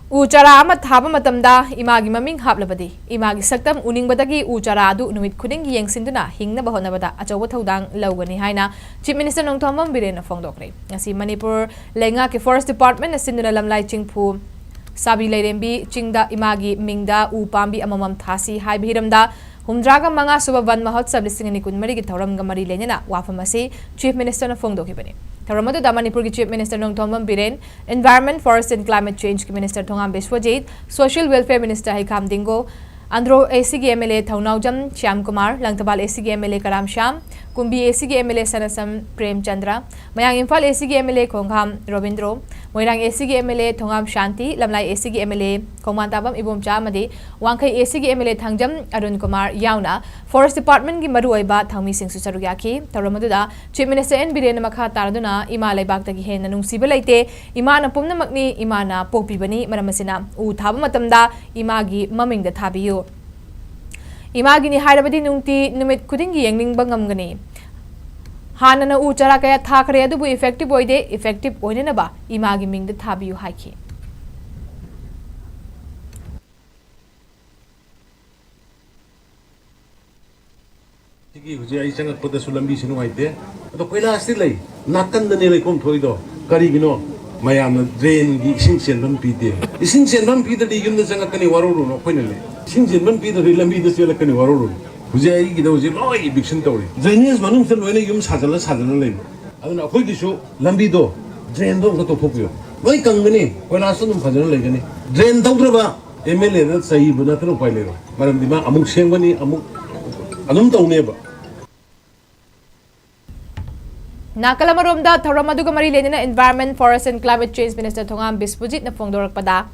U chara amat thaba matamda imagi maming haplabadi imagi saktam uningba-dagi u chara adu numit khudingi yengsinduna hinghan-naba hotnagani achawa thodang lawgani haina Chief Minister N Biren phongdokkhre ngasi Manipur lenga ke Forest Department asinduna lamlai chingphu sabi lairembi chingda imagi Mingda u Pambi Amamam Thasi Haiba Hiramda humdraga manga Suba Mahotsav lisingani kunmari ki Thouram gamari lenena wafamasi Chief Minister phongdokkhre Thouram adu Manipur ki Chief Minister N Biren, Environment, Forest and Climate Change ki Minister Thouram Biswajit, Social Welfare Minister Hiramda, Andro ACG MLA Thaunaujam Shyam Kumar, Langtabal ACG MLA Karam Shyam, Kumbi ACG MLA Sanasam Prem Chandra, Mayang Imphal ACG MLA Khongham Robindro, Moirang ACG MLA Thongam Shanti, Lamlai ACG MLA Khongmantabam Ibomcha Madi, Wangkai ACG MLA Thangjam Arun Kumar Yauna, Forest Department ki Maru Haiba Thangmi Singh Susarugaki, Thouram adu Chief Minister N Biren makha taraduna ima laibak-dagi henna nungsiba leite, imana pumnamakni imana pokpibani maramasina u thaba matamda imagi mamingda thabiyu. Imagi ni hairabadi nungti numit khudingi yengningba ngamgani. Hanana u chara kaya thakhre adubu effective oide effective oinenaba imagi mingda thabiyu haiki. Hujan isang pada sulam di sini aja. Atau kena hasil lagi. Nakan dan nilai kom thoi do. Kari gino. Mayam drain di ising senban pide. Ising senban pide di yunda sangat kani waruru no kena le. Ising senban pide di lambi itu siapa kani waruru. Hujan ini kita hujan lagi biksen tahu le. Drainnya semanum sen wena yum sajala le. Adun aku itu so lambi do. Drain do kita fokus. Woi kangani. Kena hasil num sajala le kani. Drain tahu berapa? MLA itu sahih benar terus pilih lo. Malam di mana amuk sengbani amuk. Anum tahu ne ba. Nakalamaromda Thouram adu gamari lenena Environment, Forest and Climate Change Minister Thongam Biswajit na phongdorakpada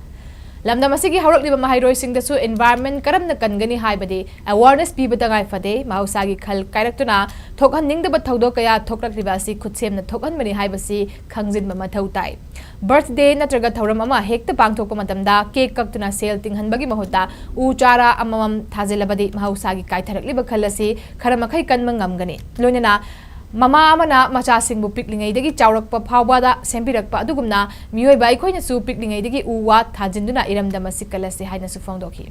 lamda masigi hawrakliba mahairoi singdasu environment karamna kangani haibadi awareness pibada ngai fade mahosagi khal kairaktuna thokhaningdaba thodok kaya thokrakliba si khutsemna thokhanmani haibasi khangjinba mathau tai birthday natraga Thouram ama hekta pangthokpa matamda cake kaktuna sale tinghanbagi mahota u chara amamam thajelabadi mahosagi kaitharakliba khalasi kharamakhay kanma ngamgani loinana Mama amana machasingbu piklingaidagi chaurakpa phawbada sembirakpa adugumna miyoiba aikoina su piklingaidagi uwa thajinduna Hiramda masikalase haina su phongdokhi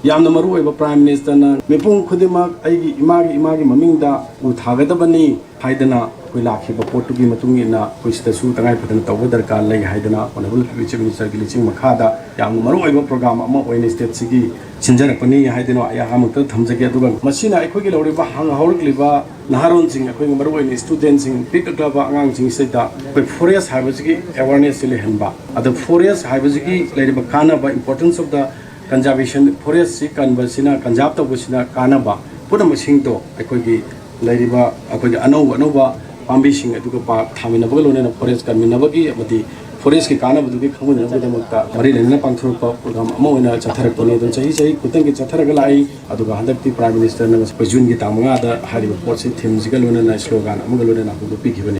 Yamna maru oiba Prime Minister na mipung khudimak aigi imagi mamingda u thagadabani haidana koi lakhiba potugi matungina koi sidasu tangai phadana tawba darkar lai haidana honorable Chief Minister gi liching makhada yamna maru oiba program ama oine state sigi sinjarakpani haidana ya hamukta thamjage aduga masina aikhogi loriba hang haurikliba naharon sing aikoi maru oine students sing pikaklaba angang sing saida koi forest haibasigi awareness le henba adu forest haibasigi leriba kana ba importance of the conservation forest si conversina conserve tabusina kana ba pura masing to aikoi Lariba, aku jadi anova Pambi sing itu kepa thamina bagai lona forest kami nabagi amati forest ke kana betul ke kamu nabagi damakta mari lena Pangthokhre program mau ina cathara kini dan sahi kutang ke cathara galai aduga hendak di Prime Minister nang pejun kita mengada hari report si theme jika lona na slogan amu galona na aku pikir